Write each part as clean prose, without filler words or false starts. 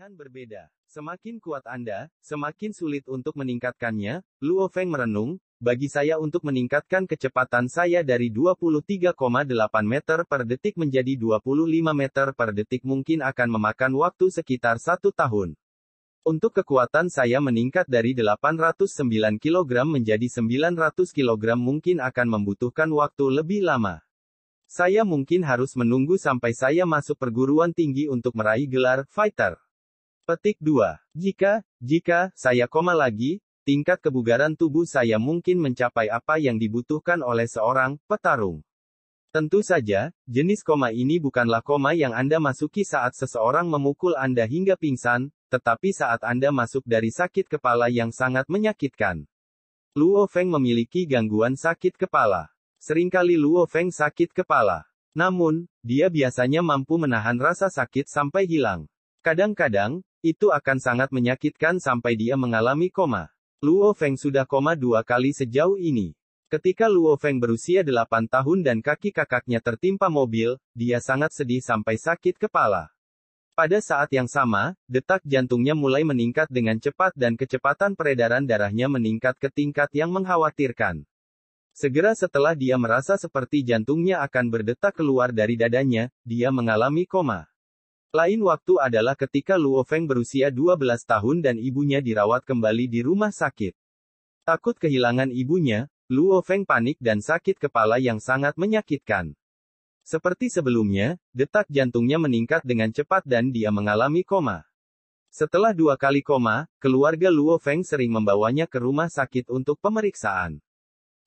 Pilihan berbeda. Semakin kuat Anda, semakin sulit untuk meningkatkannya. Luo Feng merenung, bagi saya untuk meningkatkan kecepatan saya dari 23,8 meter per detik menjadi 25 meter per detik mungkin akan memakan waktu sekitar 1 tahun. Untuk kekuatan saya meningkat dari 809 kg menjadi 900 kg mungkin akan membutuhkan waktu lebih lama. Saya mungkin harus menunggu sampai saya masuk perguruan tinggi untuk meraih gelar fighter. Petik 2. Jika saya koma lagi, tingkat kebugaran tubuh saya mungkin mencapai apa yang dibutuhkan oleh seorang petarung. Tentu saja, jenis koma ini bukanlah koma yang Anda masuki saat seseorang memukul Anda hingga pingsan, tetapi saat Anda masuk dari sakit kepala yang sangat menyakitkan. Luo Feng memiliki gangguan sakit kepala. Seringkali Luo Feng sakit kepala. Namun, dia biasanya mampu menahan rasa sakit sampai hilang. Kadang-kadang, itu akan sangat menyakitkan sampai dia mengalami koma. Luo Feng sudah koma 2 kali sejauh ini. Ketika Luo Feng berusia 8 tahun dan kaki kakaknya tertimpa mobil, dia sangat sedih sampai sakit kepala. Pada saat yang sama, detak jantungnya mulai meningkat dengan cepat dan kecepatan peredaran darahnya meningkat ke tingkat yang mengkhawatirkan. Segera setelah dia merasa seperti jantungnya akan berdetak keluar dari dadanya, dia mengalami koma. Lain waktu adalah ketika Luo Feng berusia 12 tahun dan ibunya dirawat kembali di rumah sakit. Takut kehilangan ibunya, Luo Feng panik dan sakit kepala yang sangat menyakitkan. Seperti sebelumnya, detak jantungnya meningkat dengan cepat dan dia mengalami koma. Setelah 2 kali koma, keluarga Luo Feng sering membawanya ke rumah sakit untuk pemeriksaan.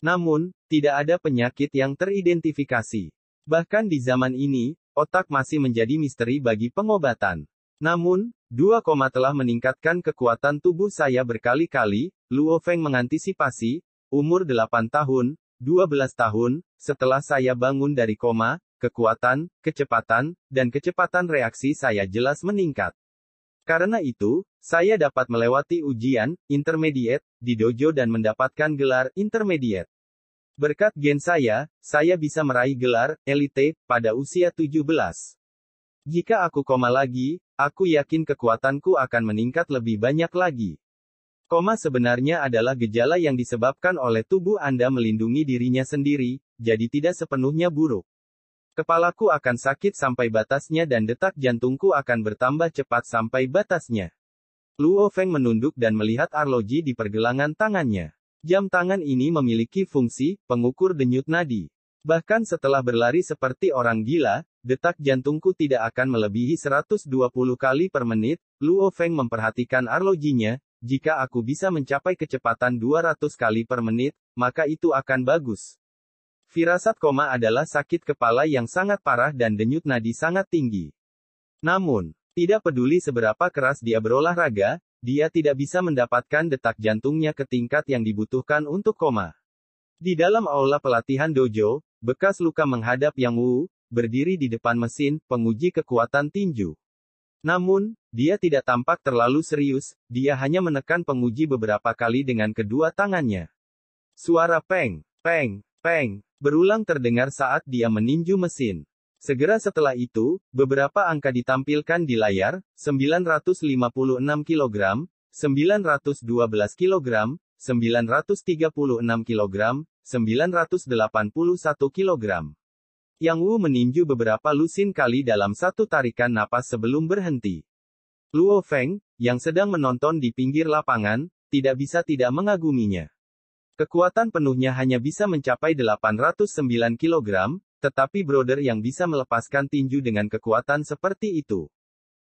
Namun, tidak ada penyakit yang teridentifikasi. Bahkan di zaman ini, otak masih menjadi misteri bagi pengobatan. Namun, 2 koma telah meningkatkan kekuatan tubuh saya berkali-kali. Luo Feng mengantisipasi, umur 8 tahun, 12 tahun, setelah saya bangun dari koma, kekuatan, kecepatan, dan kecepatan reaksi saya jelas meningkat. Karena itu, saya dapat melewati ujian intermediate di dojo dan mendapatkan gelar intermediate. Berkat gen saya bisa meraih gelar elite pada usia 17. Jika aku koma lagi, aku yakin kekuatanku akan meningkat lebih banyak lagi. Koma sebenarnya adalah gejala yang disebabkan oleh tubuh Anda melindungi dirinya sendiri, jadi tidak sepenuhnya buruk. Kepalaku akan sakit sampai batasnya dan detak jantungku akan bertambah cepat sampai batasnya. Luo Feng menunduk dan melihat arloji di pergelangan tangannya. Jam tangan ini memiliki fungsi pengukur denyut nadi. Bahkan setelah berlari seperti orang gila, detak jantungku tidak akan melebihi 120 kali per menit. Luo Feng memperhatikan arlojinya. Jika aku bisa mencapai kecepatan 200 kali per menit, maka itu akan bagus. Firasat koma adalah sakit kepala yang sangat parah dan denyut nadi sangat tinggi. Namun, tidak peduli seberapa keras dia berolahraga, dia tidak bisa mendapatkan detak jantungnya ke tingkat yang dibutuhkan untuk koma. Di dalam aula pelatihan dojo, bekas luka menghadap Yang Wu, berdiri di depan mesin penguji kekuatan tinju. Namun, dia tidak tampak terlalu serius, dia hanya menekan penguji beberapa kali dengan kedua tangannya. Suara peng, peng, peng, berulang terdengar saat dia meninju mesin. Segera setelah itu, beberapa angka ditampilkan di layar, 956 kg, 912 kg, 936 kg, 981 kg. Yang Wu meninju beberapa lusin kali dalam satu tarikan napas sebelum berhenti. Luo Feng, yang sedang menonton di pinggir lapangan, tidak bisa tidak mengaguminya. Kekuatan penuhnya hanya bisa mencapai 809 kg, tetapi brother yang bisa melepaskan tinju dengan kekuatan seperti itu.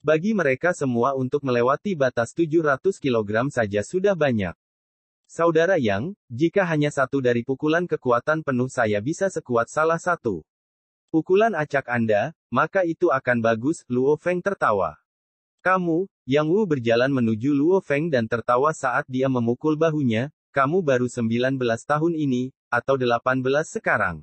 Bagi mereka semua untuk melewati batas 700 kg saja sudah banyak. Saudara Yang, jika hanya satu dari pukulan kekuatan penuh saya bisa sekuat salah satu pukulan acak Anda, maka itu akan bagus. Luo Feng tertawa. Kamu, Yang Wu berjalan menuju Luo Feng dan tertawa saat dia memukul bahunya. Kamu baru 19 tahun ini, atau 18 sekarang.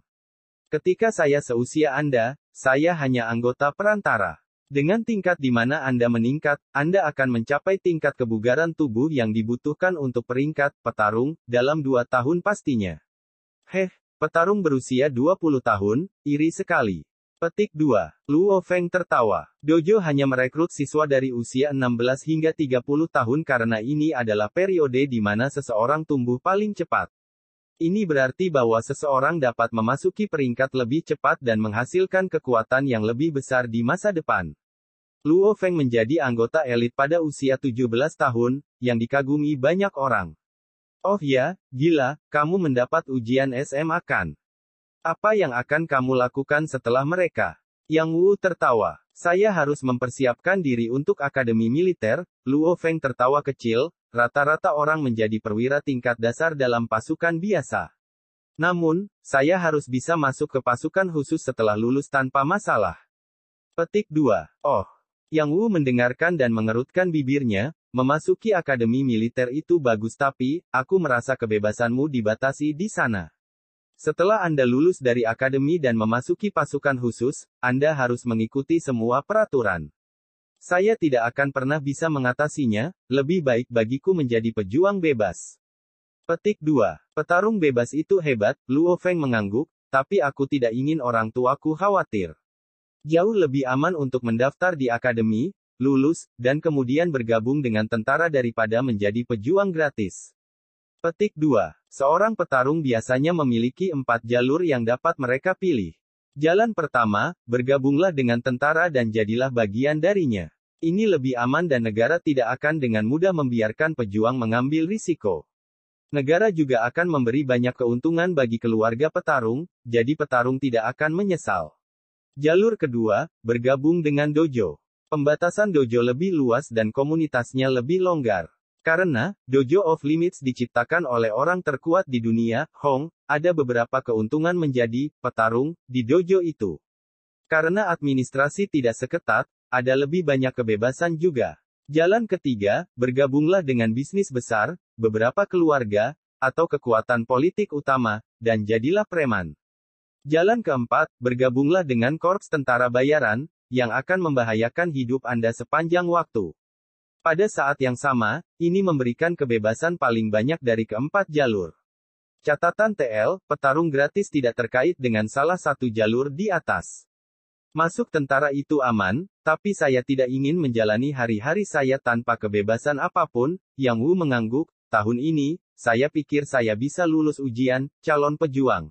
Ketika saya seusia Anda, saya hanya anggota perantara. Dengan tingkat di mana Anda meningkat, Anda akan mencapai tingkat kebugaran tubuh yang dibutuhkan untuk peringkat petarung dalam 2 tahun pastinya. Petarung berusia 20 tahun, iri sekali. Petik 2. Luo Feng tertawa. Dojo hanya merekrut siswa dari usia 16 hingga 30 tahun karena ini adalah periode di mana seseorang tumbuh paling cepat. Ini berarti bahwa seseorang dapat memasuki peringkat lebih cepat dan menghasilkan kekuatan yang lebih besar di masa depan. Luo Feng menjadi anggota elit pada usia 17 tahun, yang dikagumi banyak orang. Oh ya, gila, kamu mendapat ujian SMA kan? Apa yang akan kamu lakukan setelah mereka? Yang Wu tertawa. Saya harus mempersiapkan diri untuk akademi militer. Luo Feng tertawa kecil. Rata-rata orang menjadi perwira tingkat dasar dalam pasukan biasa. Namun, saya harus bisa masuk ke pasukan khusus setelah lulus tanpa masalah. Petik 2. Oh. Yang Wu mendengarkan dan mengerutkan bibirnya. Memasuki akademi militer itu bagus tapi, aku merasa kebebasanmu dibatasi di sana. Setelah Anda lulus dari akademi dan memasuki pasukan khusus, Anda harus mengikuti semua peraturan. Saya tidak akan pernah bisa mengatasinya, lebih baik bagiku menjadi pejuang bebas. Petik 2. Petarung bebas itu hebat, Luo Feng mengangguk, tapi aku tidak ingin orang tuaku khawatir. Jauh lebih aman untuk mendaftar di akademi, lulus, dan kemudian bergabung dengan tentara daripada menjadi pejuang gratis. Petik 2. Seorang petarung biasanya memiliki 4 jalur yang dapat mereka pilih. Jalan pertama, bergabunglah dengan tentara dan jadilah bagian darinya. Ini lebih aman dan negara tidak akan dengan mudah membiarkan pejuang mengambil risiko. Negara juga akan memberi banyak keuntungan bagi keluarga petarung, jadi petarung tidak akan menyesal. Jalur kedua, bergabung dengan dojo. Pembatasan dojo lebih luas dan komunitasnya lebih longgar. Karena, Dojo of Limits diciptakan oleh orang terkuat di dunia, Hong, ada beberapa keuntungan menjadi petarung di dojo itu. Karena administrasi tidak seketat, ada lebih banyak kebebasan juga. Jalan ketiga, bergabunglah dengan bisnis besar, beberapa keluarga, atau kekuatan politik utama, dan jadilah preman. Jalan keempat, bergabunglah dengan korps tentara bayaran, yang akan membahayakan hidup Anda sepanjang waktu. Pada saat yang sama, ini memberikan kebebasan paling banyak dari keempat jalur. Catatan TL, petarung gratis tidak terkait dengan salah satu jalur di atas. Masuk tentara itu aman, tapi saya tidak ingin menjalani hari-hari saya tanpa kebebasan apapun. Yang Wu mengangguk, tahun ini, saya pikir saya bisa lulus ujian, calon pejuang.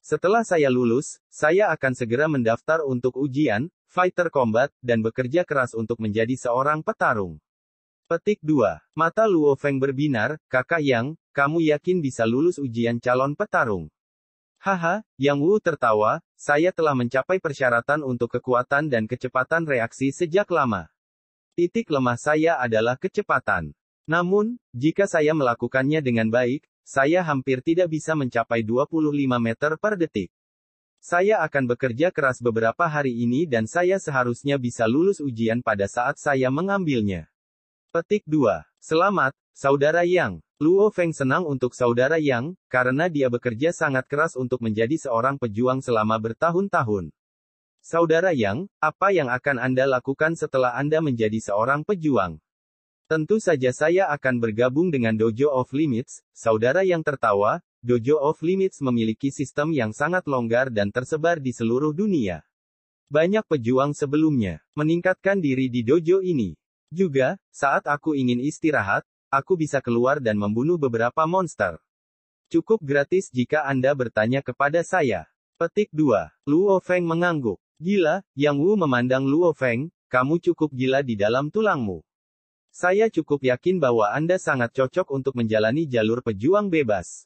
Setelah saya lulus, saya akan segera mendaftar untuk ujian, fighter combat, dan bekerja keras untuk menjadi seorang petarung. Petik 2. Mata Luo Feng berbinar, kakak Yang, kamu yakin bisa lulus ujian calon petarung? Haha, Yang Wu tertawa, saya telah mencapai persyaratan untuk kekuatan dan kecepatan reaksi sejak lama. Titik lemah saya adalah kecepatan. Namun, jika saya melakukannya dengan baik, saya hampir tidak bisa mencapai 25 meter per detik. Saya akan bekerja keras beberapa hari ini dan saya seharusnya bisa lulus ujian pada saat saya mengambilnya. Petik 2. Selamat, Saudara Yang. Luo Feng senang untuk Saudara Yang, karena dia bekerja sangat keras untuk menjadi seorang pejuang selama bertahun-tahun. Saudara Yang, apa yang akan Anda lakukan setelah Anda menjadi seorang pejuang? Tentu saja saya akan bergabung dengan Dojo of Limits, Saudara Yang tertawa. Dojo of Limits memiliki sistem yang sangat longgar dan tersebar di seluruh dunia. Banyak pejuang sebelumnya meningkatkan diri di dojo ini. Juga, saat aku ingin istirahat, aku bisa keluar dan membunuh beberapa monster. Cukup gratis jika Anda bertanya kepada saya. Petik 2. Luo Feng mengangguk. Gila, Yang Wu memandang Luo Feng, kamu cukup gila di dalam tulangmu. Saya cukup yakin bahwa Anda sangat cocok untuk menjalani jalur pejuang bebas.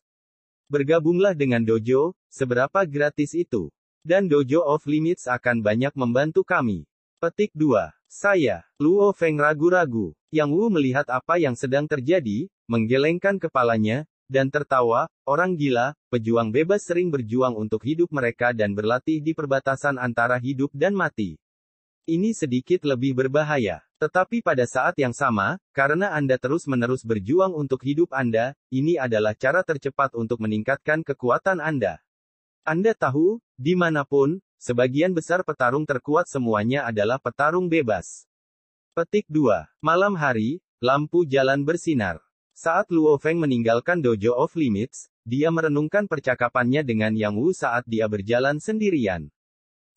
Bergabunglah dengan dojo, seberapa gratis itu. Dan Dojo of Limits akan banyak membantu kami. Petik 2. Saya, Luo Feng ragu-ragu. Yang Wu melihat apa yang sedang terjadi, menggelengkan kepalanya, dan tertawa. Orang gila, pejuang bebas sering berjuang untuk hidup mereka dan berlatih di perbatasan antara hidup dan mati. Ini sedikit lebih berbahaya. Tetapi pada saat yang sama, karena Anda terus-menerus berjuang untuk hidup Anda, ini adalah cara tercepat untuk meningkatkan kekuatan Anda. Anda tahu, dimanapun, sebagian besar petarung terkuat semuanya adalah petarung bebas. Petik 2. Malam hari, lampu jalan bersinar. Saat Luo Feng meninggalkan Dojo of Limits, dia merenungkan percakapannya dengan Yang Wu saat dia berjalan sendirian.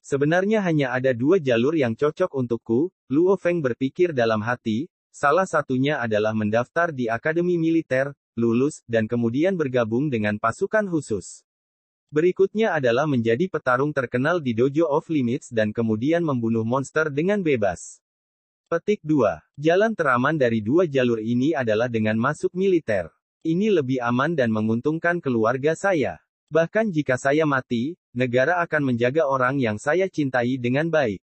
Sebenarnya hanya ada dua jalur yang cocok untukku, Luo Feng berpikir dalam hati, salah satunya adalah mendaftar di akademi militer, lulus, dan kemudian bergabung dengan pasukan khusus. Berikutnya adalah menjadi petarung terkenal di Dojo of Limits dan kemudian membunuh monster dengan bebas. Petik 2. Jalan teraman dari dua jalur ini adalah dengan masuk militer. Ini lebih aman dan menguntungkan keluarga saya. Bahkan jika saya mati, negara akan menjaga orang yang saya cintai dengan baik.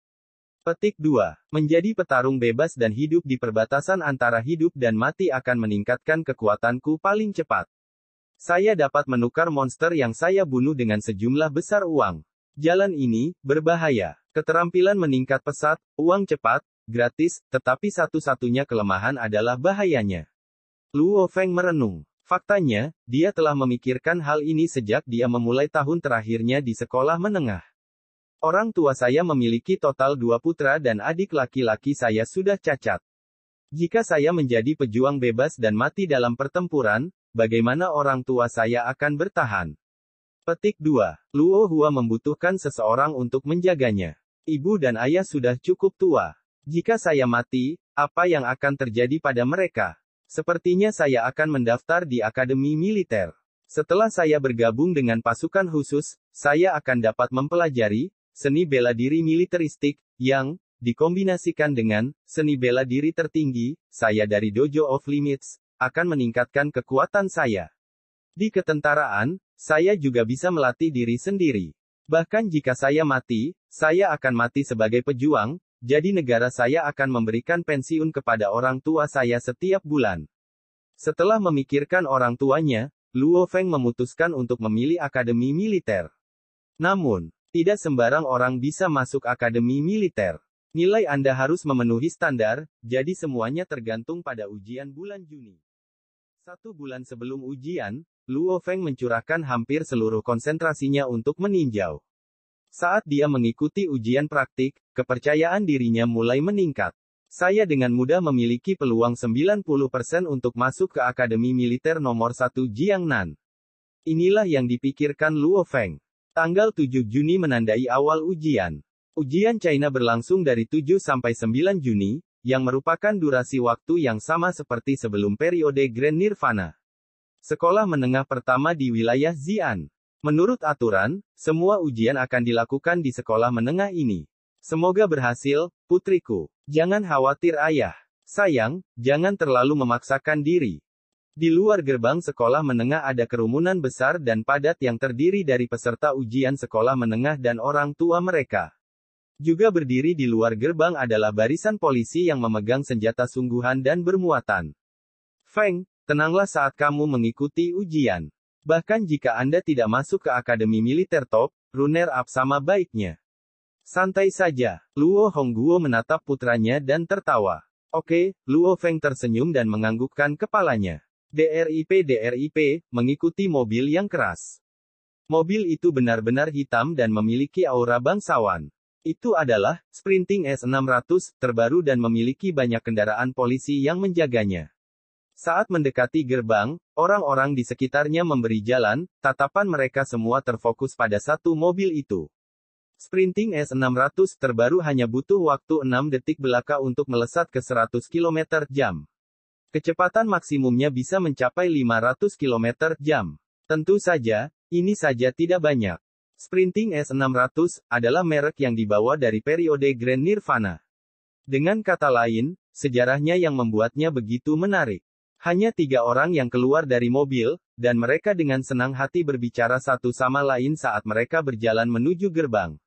Petik 2. Menjadi petarung bebas dan hidup di perbatasan antara hidup dan mati akan meningkatkan kekuatanku paling cepat. Saya dapat menukar monster yang saya bunuh dengan sejumlah besar uang. Jalan ini berbahaya. Keterampilan meningkat pesat, uang cepat, gratis, tetapi satu-satunya kelemahan adalah bahayanya. Luo Feng merenung. Faktanya, dia telah memikirkan hal ini sejak dia memulai tahun terakhirnya di sekolah menengah. Orang tua saya memiliki total 2 putra dan adik laki-laki saya sudah cacat. Jika saya menjadi pejuang bebas dan mati dalam pertempuran, bagaimana orang tua saya akan bertahan? Petik 2. Luo Hua membutuhkan seseorang untuk menjaganya. Ibu dan ayah sudah cukup tua. Jika saya mati, apa yang akan terjadi pada mereka? Sepertinya saya akan mendaftar di akademi militer. Setelah saya bergabung dengan pasukan khusus, saya akan dapat mempelajari seni bela diri militeristik yang dikombinasikan dengan seni bela diri tertinggi. Saya dari Dojo of Limits akan meningkatkan kekuatan saya. Di ketentaraan, saya juga bisa melatih diri sendiri. Bahkan jika saya mati, saya akan mati sebagai pejuang. Jadi negara saya akan memberikan pensiun kepada orang tua saya setiap bulan. Setelah memikirkan orang tuanya, Luo Feng memutuskan untuk memilih akademi militer. Namun, tidak sembarang orang bisa masuk akademi militer. Nilai Anda harus memenuhi standar, jadi semuanya tergantung pada ujian bulan Juni. 1 bulan sebelum ujian, Luo Feng mencurahkan hampir seluruh konsentrasinya untuk meninjau. Saat dia mengikuti ujian praktik, kepercayaan dirinya mulai meningkat. Saya dengan mudah memiliki peluang 90% untuk masuk ke Akademi Militer nomor 1 Jiangnan. Inilah yang dipikirkan Luo Feng. Tanggal 7 Juni menandai awal ujian. Ujian China berlangsung dari 7 sampai 9 Juni, yang merupakan durasi waktu yang sama seperti sebelum periode Grand Nirvana. Sekolah menengah pertama di wilayah Xi'an. Menurut aturan, semua ujian akan dilakukan di sekolah menengah ini. Semoga berhasil, putriku. Jangan khawatir ayah. Sayang, jangan terlalu memaksakan diri. Di luar gerbang sekolah menengah ada kerumunan besar dan padat yang terdiri dari peserta ujian sekolah menengah dan orang tua mereka. Juga berdiri di luar gerbang adalah barisan polisi yang memegang senjata sungguhan dan bermuatan. Feng, tenanglah saat kamu mengikuti ujian. Bahkan jika Anda tidak masuk ke akademi militer top, runner-up sama baiknya. Santai saja. Luo Hongguo menatap putranya dan tertawa. Oke, Luo Feng tersenyum dan menganggukkan kepalanya. DRIP, mengikuti mobil yang keras. Mobil itu benar-benar hitam dan memiliki aura bangsawan. Itu adalah Sprinting S600, terbaru dan memiliki banyak kendaraan polisi yang menjaganya. Saat mendekati gerbang, orang-orang di sekitarnya memberi jalan, tatapan mereka semua terfokus pada satu mobil itu. Sprinting S600 terbaru hanya butuh waktu 6 detik belaka untuk melesat ke 100 km/jam. Kecepatan maksimumnya bisa mencapai 500 km/jam. Tentu saja, ini saja tidak banyak. Sprinting S600 adalah merek yang dibawa dari periode Grand Nirvana. Dengan kata lain, sejarahnya yang membuatnya begitu menarik. Hanya 3 orang yang keluar dari mobil, dan mereka dengan senang hati berbicara satu sama lain saat mereka berjalan menuju gerbang.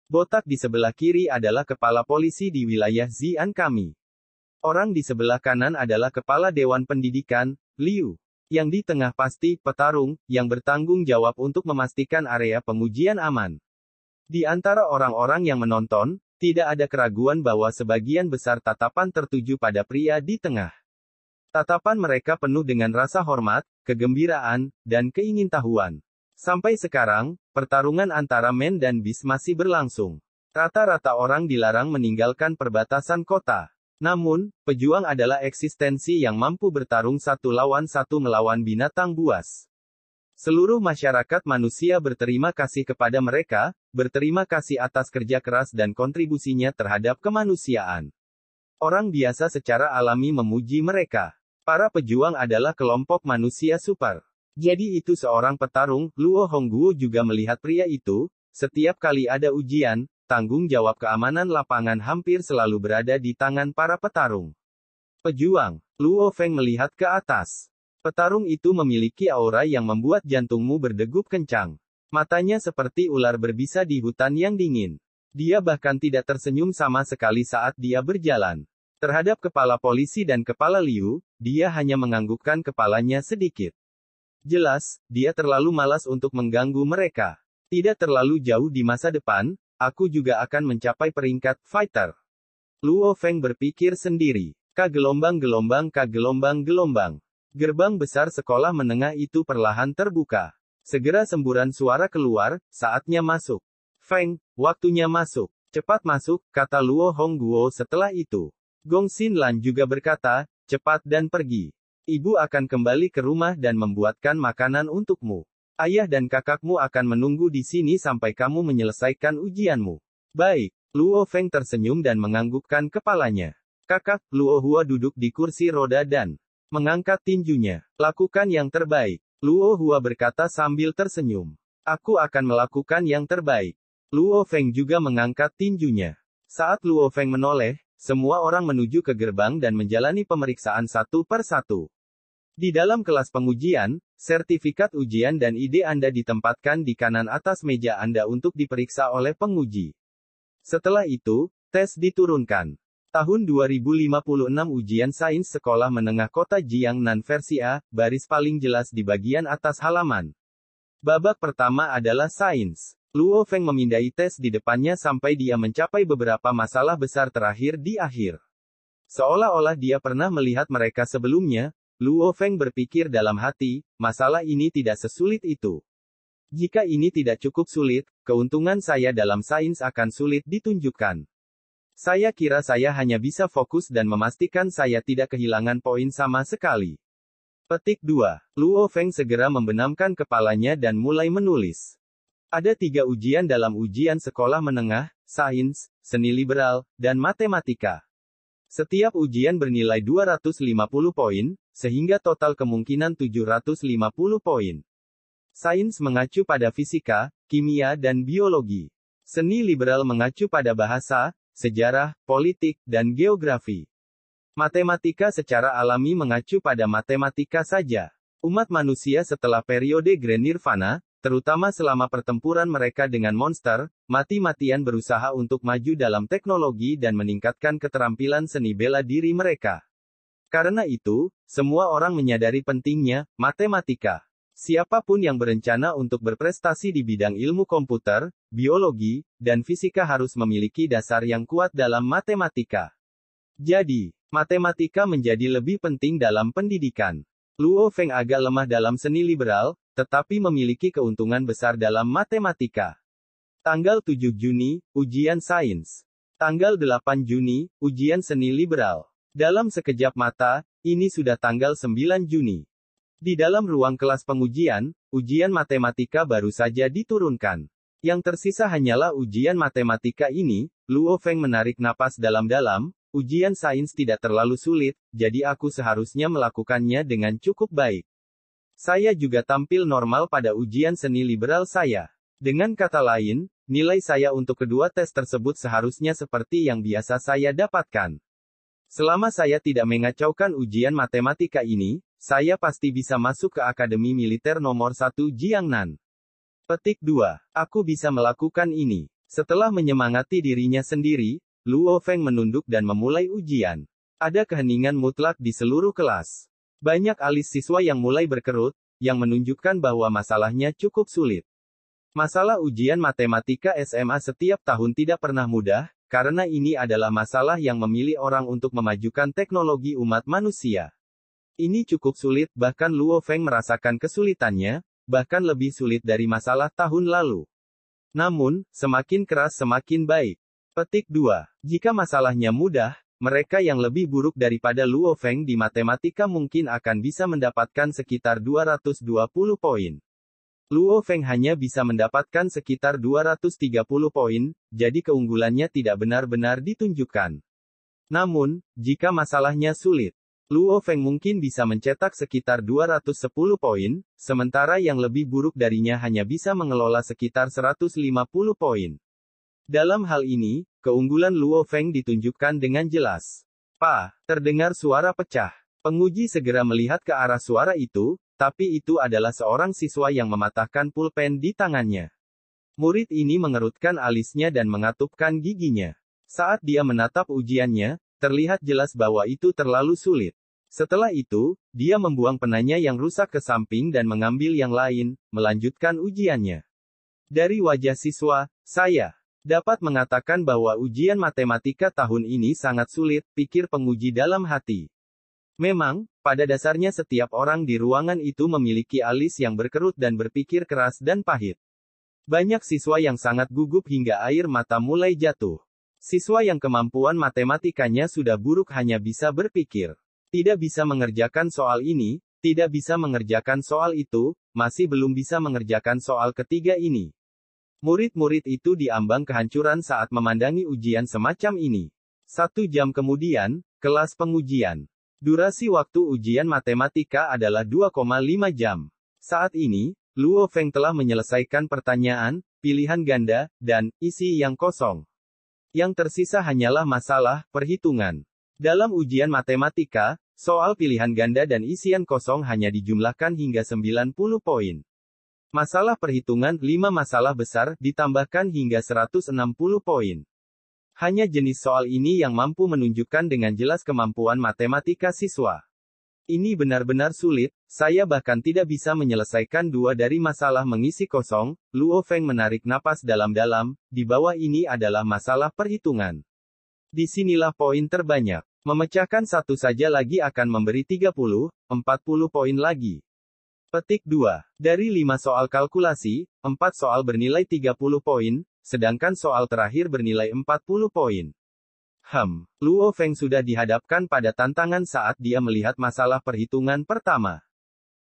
Botak di sebelah kiri adalah kepala polisi di wilayah Xi'an kami. Orang di sebelah kanan adalah kepala Dewan Pendidikan, Liu. Yang di tengah pasti petarung, yang bertanggung jawab untuk memastikan area pengujian aman. Di antara orang-orang yang menonton, tidak ada keraguan bahwa sebagian besar tatapan tertuju pada pria di tengah. Tatapan mereka penuh dengan rasa hormat, kegembiraan, dan keingintahuan. Sampai sekarang, pertarungan antara Men dan Beast masih berlangsung. Rata-rata orang dilarang meninggalkan perbatasan kota. Namun, pejuang adalah eksistensi yang mampu bertarung satu lawan satu melawan binatang buas. Seluruh masyarakat manusia berterima kasih kepada mereka, berterima kasih atas kerja keras dan kontribusinya terhadap kemanusiaan. Orang biasa secara alami memuji mereka. Para pejuang adalah kelompok manusia super. Jadi itu seorang petarung, Luo Hongguo juga melihat pria itu. Setiap kali ada ujian, tanggung jawab keamanan lapangan hampir selalu berada di tangan para petarung. Pejuang. Luo Feng melihat ke atas. Petarung itu memiliki aura yang membuat jantungmu berdegup kencang. Matanya seperti ular berbisa di hutan yang dingin. Dia bahkan tidak tersenyum sama sekali saat dia berjalan. Terhadap kepala polisi dan kepala Liu, dia hanya menganggukkan kepalanya sedikit. Jelas, dia terlalu malas untuk mengganggu mereka. Tidak terlalu jauh di masa depan, aku juga akan mencapai peringkat fighter. Luo Feng berpikir sendiri. Gelombang-gelombang gelombang-gelombang. Gerbang besar sekolah menengah itu perlahan terbuka. Segera semburan suara keluar, saatnya masuk. Feng, waktunya masuk. Cepat masuk, kata Luo Hongguo setelah itu. Gong Xinlan juga berkata, cepat dan pergi. Ibu akan kembali ke rumah dan membuatkan makanan untukmu. Ayah dan kakakmu akan menunggu di sini sampai kamu menyelesaikan ujianmu. Baik, Luo Feng tersenyum dan menganggukkan kepalanya. Kakak, Luo Hua duduk di kursi roda dan mengangkat tinjunya. Lakukan yang terbaik. Luo Hua berkata sambil tersenyum. Aku akan melakukan yang terbaik. Luo Feng juga mengangkat tinjunya. Saat Luo Feng menoleh, semua orang menuju ke gerbang dan menjalani pemeriksaan satu per satu. Di dalam kelas pengujian, sertifikat ujian dan ide Anda ditempatkan di kanan atas meja Anda untuk diperiksa oleh penguji. Setelah itu, tes diturunkan. Tahun 2056 ujian sains sekolah menengah kota Jiangnan versi A, baris paling jelas di bagian atas halaman. Babak pertama adalah sains. Luo Feng memindai tes di depannya sampai dia mencapai beberapa masalah besar terakhir di akhir. Seolah-olah dia pernah melihat mereka sebelumnya, Luo Feng berpikir dalam hati, masalah ini tidak sesulit itu. Jika ini tidak cukup sulit, keuntungan saya dalam sains akan sulit ditunjukkan. Saya kira saya hanya bisa fokus dan memastikan saya tidak kehilangan poin sama sekali. Petik 2. Luo Feng segera membenamkan kepalanya dan mulai menulis. Ada 3 ujian dalam ujian sekolah menengah, sains, seni liberal, dan matematika. Setiap ujian bernilai 250 poin, sehingga total kemungkinan 750 poin. Sains mengacu pada fisika, kimia dan biologi. Seni liberal mengacu pada bahasa, sejarah, politik, dan geografi. Matematika secara alami mengacu pada matematika saja. Umat manusia setelah periode Grand Nirvana, terutama selama pertempuran mereka dengan monster, mati-matian berusaha untuk maju dalam teknologi dan meningkatkan keterampilan seni bela diri mereka. Karena itu, semua orang menyadari pentingnya matematika. Siapapun yang berencana untuk berprestasi di bidang ilmu komputer, biologi, dan fisika harus memiliki dasar yang kuat dalam matematika. Jadi, matematika menjadi lebih penting dalam pendidikan. Luo Feng agak lemah dalam seni liberal, tetapi memiliki keuntungan besar dalam matematika. Tanggal 7 Juni, ujian sains. Tanggal 8 Juni, ujian seni liberal. Dalam sekejap mata, ini sudah tanggal 9 Juni. Di dalam ruang kelas pengujian, ujian matematika baru saja diturunkan. Yang tersisa hanyalah ujian matematika ini. Luo Feng menarik napas dalam-dalam. Ujian sains tidak terlalu sulit, jadi aku seharusnya melakukannya dengan cukup baik. Saya juga tampil normal pada ujian seni liberal saya. Dengan kata lain, nilai saya untuk kedua tes tersebut seharusnya seperti yang biasa saya dapatkan. Selama saya tidak mengacaukan ujian matematika ini, saya pasti bisa masuk ke Akademi Militer nomor 1 Jiangnan. Petik 2. Aku bisa melakukan ini. Setelah menyemangati dirinya sendiri, Luo Feng menunduk dan memulai ujian. Ada keheningan mutlak di seluruh kelas. Banyak alis siswa yang mulai berkerut, yang menunjukkan bahwa masalahnya cukup sulit. Masalah ujian matematika SMA setiap tahun tidak pernah mudah, karena ini adalah masalah yang memilih orang untuk memajukan teknologi umat manusia. Ini cukup sulit, bahkan Luo Feng merasakan kesulitannya, bahkan lebih sulit dari masalah tahun lalu. Namun, semakin keras semakin baik. Petik 2. Jika masalahnya mudah, mereka yang lebih buruk daripada Luo Feng di matematika mungkin akan bisa mendapatkan sekitar 220 poin. Luo Feng hanya bisa mendapatkan sekitar 230 poin, jadi keunggulannya tidak benar-benar ditunjukkan. Namun, jika masalahnya sulit, Luo Feng mungkin bisa mencetak sekitar 210 poin, sementara yang lebih buruk darinya hanya bisa mengelola sekitar 150 poin. Dalam hal ini, keunggulan Luo Feng ditunjukkan dengan jelas. Terdengar suara pecah. Penguji segera melihat ke arah suara itu, tapi itu adalah seorang siswa yang mematahkan pulpen di tangannya. Murid ini mengerutkan alisnya dan mengatupkan giginya. Saat dia menatap ujiannya, terlihat jelas bahwa itu terlalu sulit. Setelah itu, dia membuang penanya yang rusak ke samping dan mengambil yang lain, melanjutkan ujiannya. Dari wajah siswa, saya dapat mengatakan bahwa ujian matematika tahun ini sangat sulit, pikir penguji dalam hati. Memang, pada dasarnya setiap orang di ruangan itu memiliki alis yang berkerut dan berpikir keras dan pahit. Banyak siswa yang sangat gugup hingga air mata mulai jatuh. Siswa yang kemampuan matematikanya sudah buruk hanya bisa berpikir. Tidak bisa mengerjakan soal ini, tidak bisa mengerjakan soal itu, masih belum bisa mengerjakan soal ketiga ini. Murid-murid itu diambang kehancuran saat memandangi ujian semacam ini. 1 jam kemudian, kelas pengujian. Durasi waktu ujian matematika adalah 2,5 jam. Saat ini, Luo Feng telah menyelesaikan pertanyaan, pilihan ganda, dan isi yang kosong. Yang tersisa hanyalah masalah perhitungan. Dalam ujian matematika, soal pilihan ganda dan isian kosong hanya dijumlahkan hingga 90 poin. Masalah perhitungan 5 masalah besar ditambahkan hingga 160 poin. Hanya jenis soal ini yang mampu menunjukkan dengan jelas kemampuan matematika siswa. Ini benar-benar sulit, saya bahkan tidak bisa menyelesaikan 2 dari masalah mengisi kosong. Luo Feng menarik napas dalam-dalam, di bawah ini adalah masalah perhitungan. Disinilah poin terbanyak. Memecahkan satu saja lagi akan memberi 30, 40 poin lagi. Petik 2. Dari 5 soal kalkulasi, 4 soal bernilai 30 poin, sedangkan soal terakhir bernilai 40 poin. Luo Feng sudah dihadapkan pada tantangan saat dia melihat masalah perhitungan pertama.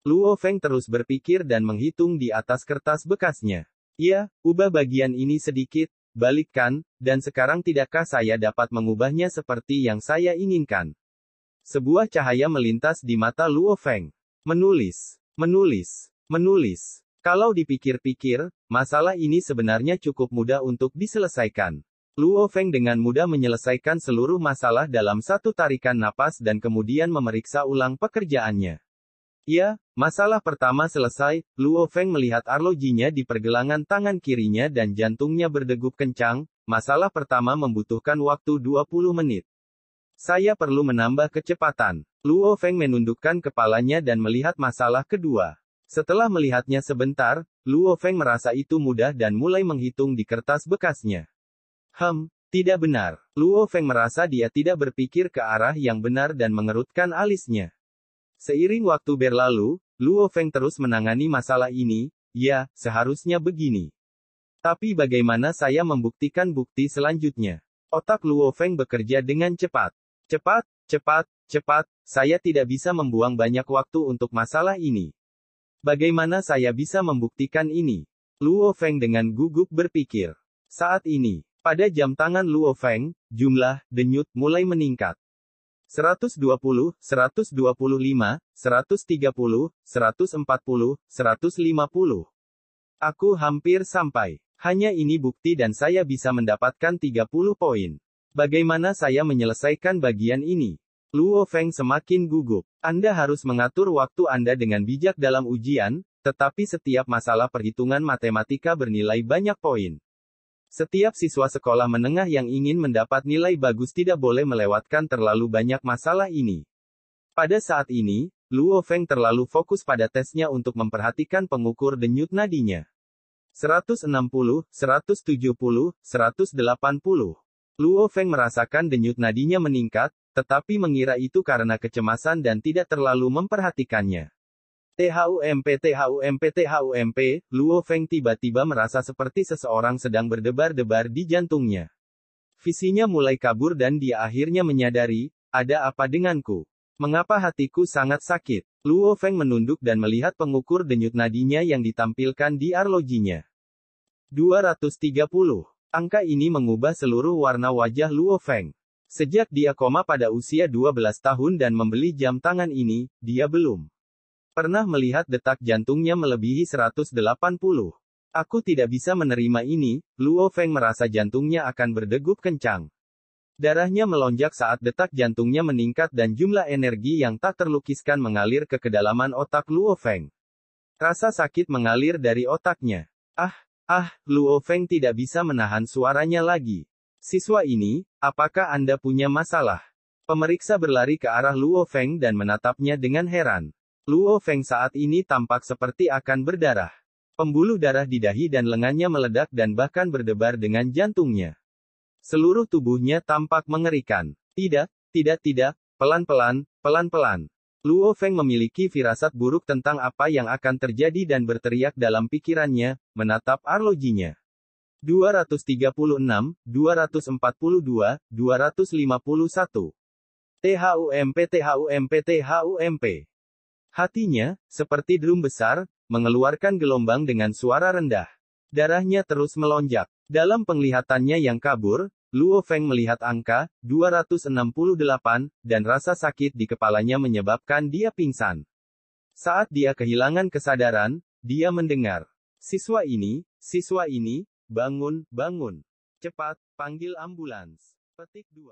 Luo Feng terus berpikir dan menghitung di atas kertas bekasnya. Ya, ubah bagian ini sedikit, balikkan, dan sekarang tidakkah saya dapat mengubahnya seperti yang saya inginkan? Sebuah cahaya melintas di mata Luo Feng. Menulis. Kalau dipikir-pikir, masalah ini sebenarnya cukup mudah untuk diselesaikan. Luo Feng dengan mudah menyelesaikan seluruh masalah dalam satu tarikan napas dan kemudian memeriksa ulang pekerjaannya. Ya, masalah pertama selesai. Luo Feng melihat arlojinya di pergelangan tangan kirinya dan jantungnya berdegup kencang. Masalah pertama membutuhkan waktu 20 menit. Saya perlu menambah kecepatan. Luo Feng menundukkan kepalanya dan melihat masalah kedua. Setelah melihatnya sebentar, Luo Feng merasa itu mudah dan mulai menghitung di kertas bekasnya. Tidak benar. Luo Feng merasa dia tidak berpikir ke arah yang benar dan mengerutkan alisnya. Seiring waktu berlalu, Luo Feng terus menangani masalah ini. Ya, seharusnya begini. Tapi bagaimana saya membuktikan bukti selanjutnya? Otak Luo Feng bekerja dengan cepat. Cepat, saya tidak bisa membuang banyak waktu untuk masalah ini. Bagaimana saya bisa membuktikan ini? Luo Feng dengan gugup berpikir. Saat ini, pada jam tangan Luo Feng, jumlah denyut mulai meningkat. 120, 125, 130, 140, 150. Aku hampir sampai. Hanya ini bukti dan saya bisa mendapatkan 30 poin. Bagaimana saya menyelesaikan bagian ini? Luo Feng semakin gugup. Anda harus mengatur waktu Anda dengan bijak dalam ujian, tetapi setiap masalah perhitungan matematika bernilai banyak poin. Setiap siswa sekolah menengah yang ingin mendapat nilai bagus tidak boleh melewatkan terlalu banyak masalah ini. Pada saat ini, Luo Feng terlalu fokus pada tesnya untuk memperhatikan pengukur denyut nadinya. 160, 170, 180. Luo Feng merasakan denyut nadinya meningkat, tetapi mengira itu karena kecemasan dan tidak terlalu memperhatikannya. THUMP, Luo Feng tiba-tiba merasa seperti seseorang sedang berdebar-debar di jantungnya. Visinya mulai kabur dan dia akhirnya menyadari, ada apa denganku? Mengapa hatiku sangat sakit? Luo Feng menunduk dan melihat pengukur denyut nadinya yang ditampilkan di arlojinya. 230. Angka ini mengubah seluruh warna wajah Luo Feng. Sejak dia koma pada usia 12 tahun dan membeli jam tangan ini, dia belum pernah melihat detak jantungnya melebihi 180. Aku tidak bisa menerima ini, Luo Feng merasa jantungnya akan berdegup kencang. Darahnya melonjak saat detak jantungnya meningkat dan jumlah energi yang tak terlukiskan mengalir ke kedalaman otak Luo Feng. Rasa sakit mengalir dari otaknya. Luo Feng tidak bisa menahan suaranya lagi. Siswa ini, apakah Anda punya masalah? Pemeriksa berlari ke arah Luo Feng dan menatapnya dengan heran. Luo Feng saat ini tampak seperti akan berdarah. Pembuluh darah di dahi dan lengannya meledak dan bahkan berdebar dengan jantungnya. Seluruh tubuhnya tampak mengerikan. Tidak, pelan-pelan, pelan-pelan. Luo Feng memiliki firasat buruk tentang apa yang akan terjadi dan berteriak dalam pikirannya, menatap arlojinya. 236, 242, 251. THUMP. Hatinya, seperti drum besar, mengeluarkan gelombang dengan suara rendah. Darahnya terus melonjak. Dalam penglihatannya yang kabur, Luo Feng melihat angka 268, dan rasa sakit di kepalanya menyebabkan dia pingsan. Saat dia kehilangan kesadaran, dia mendengar. Siswa ini, bangun. Cepat, panggil ambulans. Petik 2.